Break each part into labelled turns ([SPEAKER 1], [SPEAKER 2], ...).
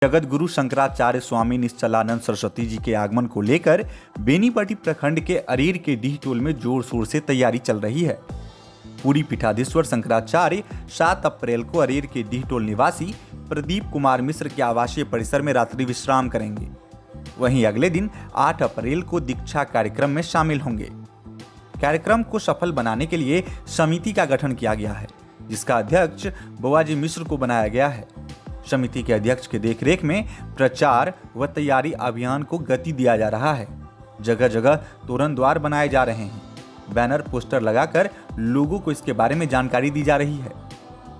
[SPEAKER 1] जगत गुरु शंकराचार्य स्वामी निश्चलानंद सरस्वती जी के आगमन को लेकर बेनीपट्टी प्रखंड के अरेर के डीह टोल में जोर शोर से तैयारी चल रही है। पूरी पीठाधीश्वर शंकराचार्य 7 अप्रैल को अरेर के डीह टोल निवासी प्रदीप कुमार मिश्र के आवासीय परिसर में रात्रि विश्राम करेंगे। वहीं अगले दिन 8 अप्रैल को दीक्षा कार्यक्रम में शामिल होंगे। कार्यक्रम को सफल बनाने के लिए समिति का गठन किया गया है, जिसका अध्यक्ष बुआजी मिश्र को बनाया गया है। समिति के अध्यक्ष के देखरेख में प्रचार व तैयारी अभियान को गति दिया जा रहा है। जगह जगह तोरण द्वार बनाए जा रहे हैं। बैनर पोस्टर लगाकर लोगों को इसके बारे में जानकारी दी जा रही है।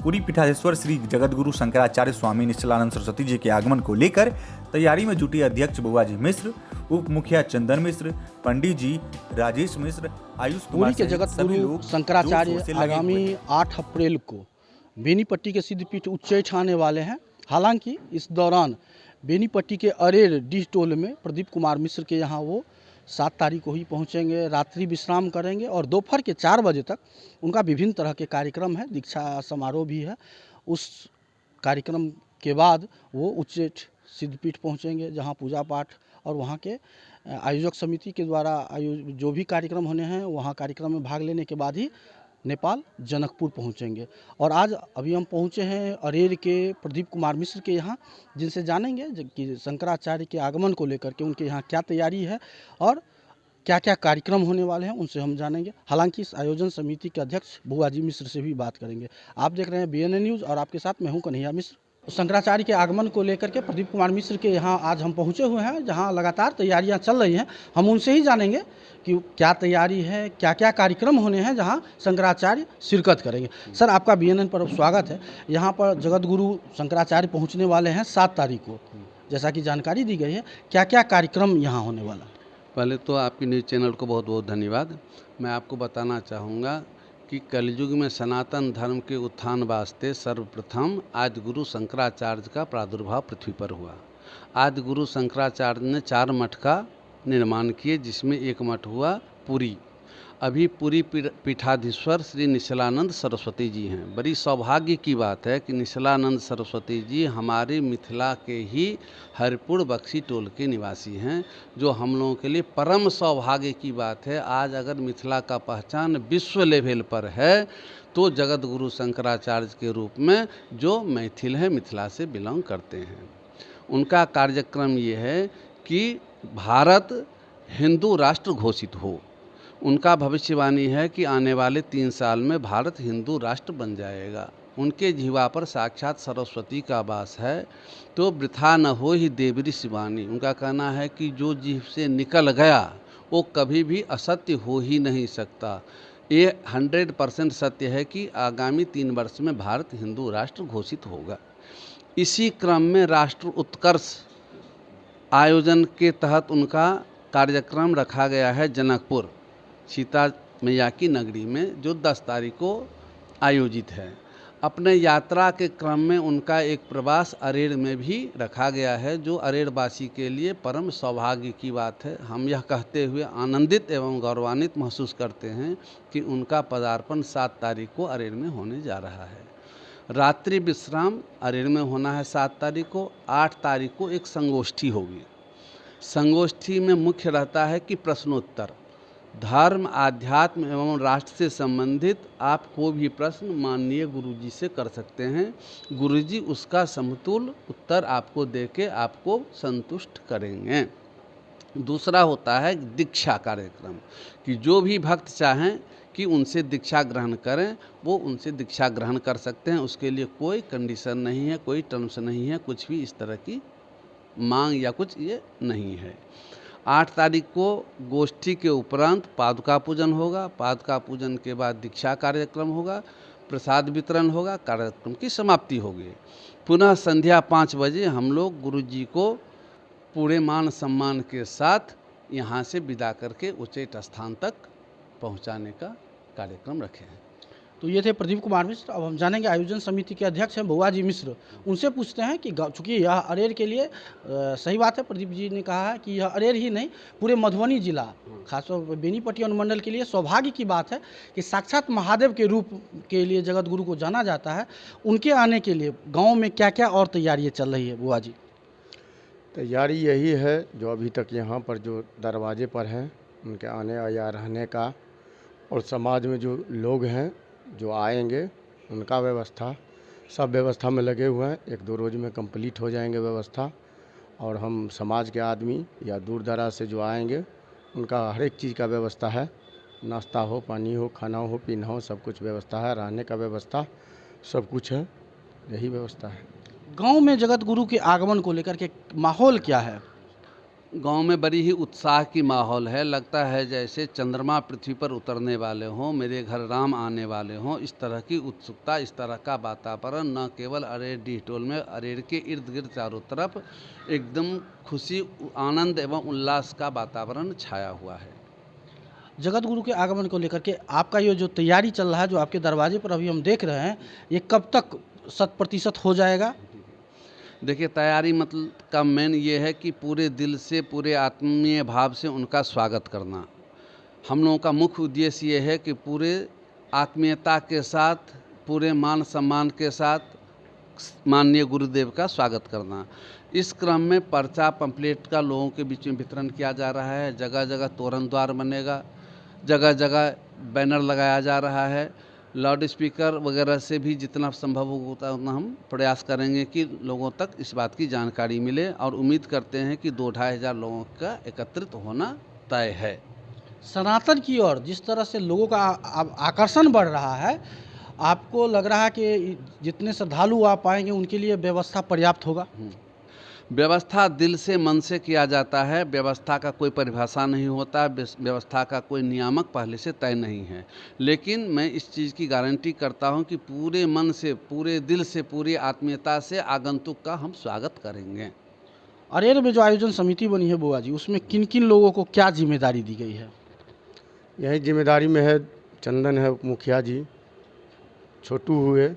[SPEAKER 1] पूरी पीठाधीश्वर श्री जगतगुरु शंकराचार्य स्वामी निश्चलानंद सरस्वती जी के आगमन को लेकर तैयारी में जुटी अध्यक्ष बुआजी मिश्र, उप मुखिया चंदन मिश्र, पंडित जी राजेश मिश्र, आयुष कुमार
[SPEAKER 2] के जगतगुरु शंकराचार्य आगामी 8 अप्रैल को बेनीपट्टी के सिद्धपीठ उच्चैठ आने वाले हैं। हालांकि इस दौरान बेनीपट्टी के अरेर डीह टोल में प्रदीप कुमार मिश्र के यहाँ वो 7 तारीख को ही पहुँचेंगे, रात्रि विश्राम करेंगे और दोपहर के 4 बजे तक उनका विभिन्न तरह के कार्यक्रम है, दीक्षा समारोह भी है। उस कार्यक्रम के बाद वो उच्चैठ सिद्धपीठ पहुँचेंगे, जहाँ पूजा पाठ और वहाँ के आयोजक समिति के द्वारा जो भी कार्यक्रम होने हैं, वहाँ कार्यक्रम में भाग लेने के बाद ही नेपाल जनकपुर पहुंचेंगे। और आज अभी हम पहुंचे हैं अरेर के प्रदीप कुमार मिश्र के यहाँ, जिनसे जानेंगे कि शंकराचार्य के आगमन को लेकर के उनके यहाँ क्या तैयारी है और क्या क्या कार्यक्रम होने वाले हैं, उनसे हम जानेंगे। हालांकि इस आयोजन समिति के अध्यक्ष बुआजी मिश्र से भी बात करेंगे। आप देख रहे हैं BNN न्यूज़ और आपके साथ मैं हूँ कन्हैया मिश्र। शंकराचार्य के आगमन को लेकर के प्रदीप कुमार मिश्र के यहाँ आज हम पहुँचे हुए हैं, जहाँ लगातार तैयारियाँ चल रही हैं। हम उनसे ही जानेंगे कि क्या तैयारी है, क्या क्या कार्यक्रम होने हैं जहाँ शंकराचार्य शिरकत करेंगे। सर, आपका BNN पर स्वागत है। यहाँ पर जगतगुरु शंकराचार्य पहुँचने वाले हैं 7 तारीख को, जैसा कि जानकारी दी गई है। क्या क्या कार्यक्रम यहाँ होने वाला है?
[SPEAKER 3] पहले तो आपकी न्यूज़ चैनल को बहुत बहुत धन्यवाद। मैं आपको बताना चाहूँगा कि कलयुग में सनातन धर्म के उत्थान वास्ते सर्वप्रथम आदि गुरु शंकराचार्य का प्रादुर्भाव पृथ्वी पर हुआ। आदि गुरु शंकराचार्य ने 4 मठ का निर्माण किए, जिसमें एक मठ हुआ पुरी। अभी पूरी पीठाधीश्वर श्री निश्चलानंद सरस्वती जी हैं। बड़ी सौभाग्य की बात है कि निश्चलानंद सरस्वती जी हमारे मिथिला के ही हरिपुर बक्सी टोल के निवासी हैं, जो हम लोगों के लिए परम सौभाग्य की बात है। आज अगर मिथिला का पहचान विश्व लेवल पर है तो जगत गुरु शंकराचार्य के रूप में जो मैथिल हैं, मिथिला से बिलोंग करते हैं। उनका कार्यक्रम ये है कि भारत हिंदू राष्ट्र घोषित हो। उनका भविष्यवाणी है कि आने वाले 3 साल में भारत हिंदू राष्ट्र बन जाएगा। उनके जीवा पर साक्षात सरस्वती का वास है, तो वृथा न हो ही देवरी शिवानी। उनका कहना है कि जो जीव से निकल गया वो कभी भी असत्य हो ही नहीं सकता। ये 100% सत्य है कि आगामी 3 वर्ष में भारत हिंदू राष्ट्र घोषित होगा। इसी क्रम में राष्ट्र उत्कर्ष आयोजन के तहत उनका कार्यक्रम रखा गया है जनकपुर सीता मैया की नगरी में, जो 10 तारीख को आयोजित है। अपने यात्रा के क्रम में उनका एक प्रवास अरेर में भी रखा गया है, जो अरेरवासी के लिए परम सौभाग्य की बात है। हम यह कहते हुए आनंदित एवं गौरवान्वित महसूस करते हैं कि उनका पदार्पण 7 तारीख को अरेर में होने जा रहा है। रात्रि विश्राम अरेर में होना है 7 तारीख को। 8 तारीख को एक संगोष्ठी होगी। संगोष्ठी में मुख्य रहता है कि प्रश्नोत्तर, धर्म, आध्यात्म एवं राष्ट्र से संबंधित आप कोई भी प्रश्न माननीय गुरुजी से कर सकते हैं। गुरुजी उसका समतुल उत्तर आपको देके आपको संतुष्ट करेंगे। दूसरा होता है दीक्षा कार्यक्रम, कि जो भी भक्त चाहें कि उनसे दीक्षा ग्रहण करें, वो उनसे दीक्षा ग्रहण कर सकते हैं। उसके लिए कोई कंडीशन नहीं है, कोई टर्म्स नहीं है, कुछ भी इस तरह की मांग या कुछ ये नहीं है। 8 तारीख को गोष्ठी के उपरांत पादुका पूजन होगा। पादुका पूजन के बाद दीक्षा कार्यक्रम होगा, प्रसाद वितरण होगा, कार्यक्रम की समाप्ति होगी। पुनः संध्या 5 बजे हम लोग गुरुजी को पूरे मान सम्मान के साथ यहाँ से विदा करके उच्चैठ स्थान तक पहुँचाने का कार्यक्रम रखे हैं।
[SPEAKER 2] तो ये थे प्रदीप कुमार मिश्र। अब हम जानेंगे आयोजन समिति के अध्यक्ष हैं बुआजी मिश्र। उनसे पूछते हैं कि चूँकि यह अरेर के लिए सही बात है, प्रदीप जी ने कहा है कि यह अरेर ही नहीं पूरे मधुबनी जिला, खासतौर पर बेनीपट्टी अनुमंडल के लिए सौभाग्य की बात है कि साक्षात महादेव के रूप के लिए जगत गुरु को जाना जाता है। उनके आने के लिए गाँव में क्या क्या और तैयारियाँ चल रही है बुआ जी?
[SPEAKER 4] तैयारी यही है जो अभी तक यहाँ पर जो दरवाजे पर हैं उनके आने या रहने का, और समाज में जो लोग हैं जो आएंगे उनका व्यवस्था, सब व्यवस्था में लगे हुए हैं। 1-2 रोज़ में कंप्लीट हो जाएंगे व्यवस्था। और हम समाज के आदमी या दूर दराज से जो आएंगे उनका हर एक चीज़ का व्यवस्था है, नाश्ता हो, पानी हो, खाना हो, पीना हो, सब कुछ व्यवस्था है, रहने का व्यवस्था सब कुछ है, यही व्यवस्था है।
[SPEAKER 2] गांव में जगत गुरु के आगमन को लेकर के माहौल क्या है?
[SPEAKER 3] गांव में बड़ी ही उत्साह की माहौल है। लगता है जैसे चंद्रमा पृथ्वी पर उतरने वाले हों, मेरे घर राम आने वाले हों। इस तरह की उत्सुकता, इस तरह का वातावरण न केवल अरेर डीहटोल में, अरेर के इर्द गिर्द चारों तरफ एकदम खुशी, आनंद एवं उल्लास का वातावरण छाया हुआ है।
[SPEAKER 2] जगत गुरु के आगमन को लेकर के आपका ये जो तैयारी चल रहा है, जो आपके दरवाजे पर अभी हम देख रहे हैं, ये कब तक 100% हो जाएगा?
[SPEAKER 3] देखिए, तैयारी मतलब का मेन ये है कि पूरे दिल से, पूरे आत्मीय भाव से उनका स्वागत करना। हम लोगों का मुख्य उद्देश्य ये है कि पूरे आत्मीयता के साथ, पूरे मान सम्मान के साथ माननीय गुरुदेव का स्वागत करना। इस क्रम में पर्चा पंपलेट का लोगों के बीच में वितरण किया जा रहा है। जगह जगह तोरण द्वार बनेगा, जगह जगह बैनर लगाया जा रहा है। लाउड स्पीकर वगैरह से भी जितना संभव होता है उतना हम प्रयास करेंगे कि लोगों तक इस बात की जानकारी मिले, और उम्मीद करते हैं कि 2-2.5 हज़ार लोगों का एकत्रित होना तय है।
[SPEAKER 2] सनातन की ओर जिस तरह से लोगों का आकर्षण बढ़ रहा है, आपको लग रहा है कि जितने श्रद्धालु आ पाएंगे उनके लिए व्यवस्था पर्याप्त होगा?
[SPEAKER 3] व्यवस्था दिल से, मन से किया जाता है। व्यवस्था का कोई परिभाषा नहीं होता, व्यवस्था का कोई नियामक पहले से तय नहीं है। लेकिन मैं इस चीज़ की गारंटी करता हूं कि पूरे मन से, पूरे दिल से, पूरी आत्मीयता से आगंतुक का हम स्वागत करेंगे।
[SPEAKER 2] अरेर में जो आयोजन समिति बनी है बुआ जी, उसमें किन किन लोगों को क्या जिम्मेदारी दी गई है?
[SPEAKER 4] यही जिम्मेदारी में है, चंदन है मुखिया जी, छोटू हुए,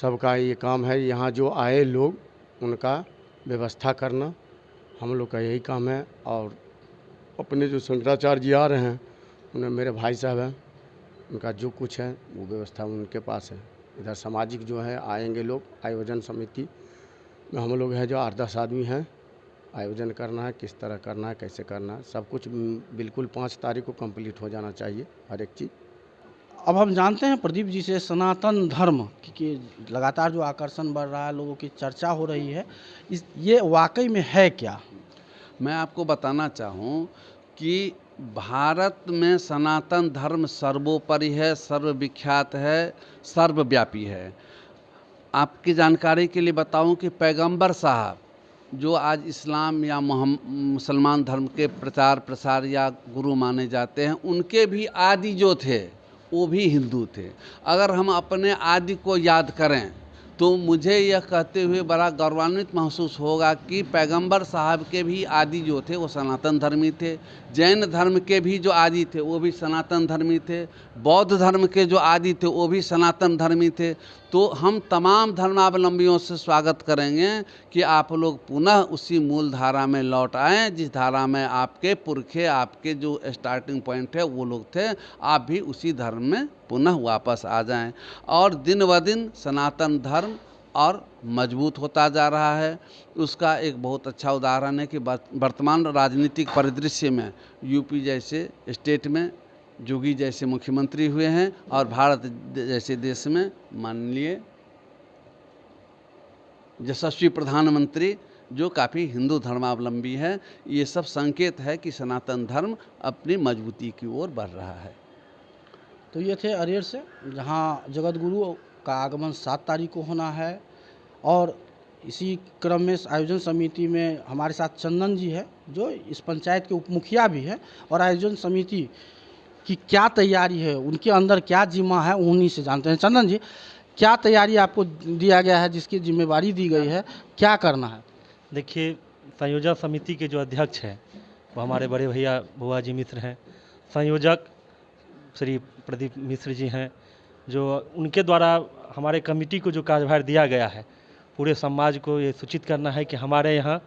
[SPEAKER 4] सबका ये काम है। यहाँ जो आए लोग उनका व्यवस्था करना हम लोग का यही काम है। और अपने जो शंकराचार्य जी आ रहे हैं, उन्हें मेरे भाई साहब हैं, उनका जो कुछ है वो व्यवस्था उनके पास है। इधर सामाजिक जो है आएंगे लोग, आयोजन समिति में हम लोग हैं जो 8-10 आदमी हैं। आयोजन करना है, किस तरह करना है, कैसे करना है, सब कुछ बिल्कुल 5 तारीख को कंप्लीट हो जाना चाहिए हर एक चीज़।
[SPEAKER 2] अब हम जानते हैं प्रदीप जी से सनातन धर्म कि लगातार जो आकर्षण बढ़ रहा है, लोगों की चर्चा हो रही है, ये वाकई में है क्या?
[SPEAKER 3] मैं आपको बताना चाहूँ कि भारत में सनातन धर्म सर्वोपरि है, सर्वविख्यात है, सर्वव्यापी है। आपकी जानकारी के लिए बताऊं कि पैगंबर साहब जो आज इस्लाम या मुसलमान धर्म के प्रचार प्रसार या गुरु माने जाते हैं, उनके भी आदि जो थे वो भी हिंदू थे। अगर हम अपने आदि को याद करें तो मुझे यह कहते हुए बड़ा गौरवान्वित महसूस होगा कि पैगंबर साहब के भी आदि जो थे वो सनातन धर्मी थे। जैन धर्म के भी जो आदि थे वो भी सनातन धर्मी थे। बौद्ध धर्म के जो आदि थे वो भी सनातन धर्मी थे। तो हम तमाम धर्मावलंबियों से स्वागत करेंगे कि आप लोग पुनः उसी मूल धारा में लौट आएँ जिस धारा में आपके पुरखे, आपके जो स्टार्टिंग पॉइंट है वो लोग थे। आप भी उसी धर्म में पुनः वापस आ जाएं। और दिन ब दिन सनातन धर्म और मजबूत होता जा रहा है। उसका एक बहुत अच्छा उदाहरण है कि वर्तमान राजनीतिक परिदृश्य में यूपी जैसे स्टेट में जोगी जैसे मुख्यमंत्री हुए हैं, और भारत जैसे देश में माननीय यशस्वी प्रधानमंत्री जो काफ़ी हिंदू धर्मावलंबी है। ये सब संकेत है कि सनातन धर्म अपनी मजबूती की ओर बढ़ रहा है।
[SPEAKER 2] तो ये थे अरेर से, जहाँ जगत गुरु का आगमन 7 तारीख को होना है। और इसी क्रम में आयोजन समिति में हमारे साथ चंदन जी है जो इस पंचायत के उप मुखिया भी है, और आयोजन समिति की क्या तैयारी है, उनके अंदर क्या जिम्मा है, उन्हीं से जानते हैं। चंदन जी, क्या तैयारी आपको दिया गया है, जिसकी जिम्मेवारी दी गई है, क्या करना है?
[SPEAKER 5] देखिए, संयोजक समिति के जो अध्यक्ष हैं वो हमारे बड़े भैया बुआ जी मिश्र हैं। संयोजक श्री प्रदीप मिश्र जी हैं, जो उनके द्वारा हमारे कमेटी को जो कार्यभार दिया गया है, पूरे समाज को ये सूचित करना है कि हमारे यहाँ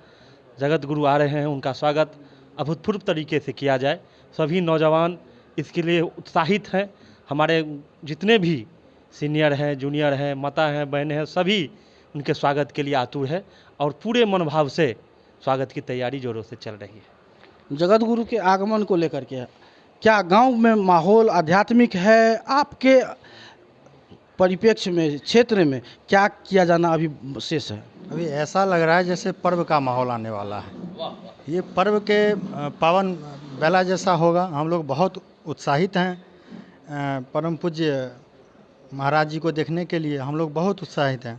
[SPEAKER 5] जगत गुरु आ रहे हैं, उनका स्वागत अभूतपूर्व तरीके से किया जाए। सभी नौजवान इसके लिए उत्साहित हैं। हमारे जितने भी सीनियर हैं, जूनियर हैं, माता हैं, बहनें हैं, सभी उनके स्वागत के लिए आतुर है। और पूरे मनोभाव से स्वागत की तैयारी जोरों से चल रही है।
[SPEAKER 2] जगत गुरु के आगमन को लेकर के क्या गांव में माहौल आध्यात्मिक है? आपके परिप्रेक्ष्य में, क्षेत्र में क्या किया जाना अभी शेष है?
[SPEAKER 6] अभी ऐसा लग रहा है जैसे पर्व का माहौल आने वाला है। ये पर्व के पावन बेला जैसा होगा। हम लोग बहुत उत्साहित हैं। परम पूज्य महाराज जी को देखने के लिए हम लोग बहुत उत्साहित हैं।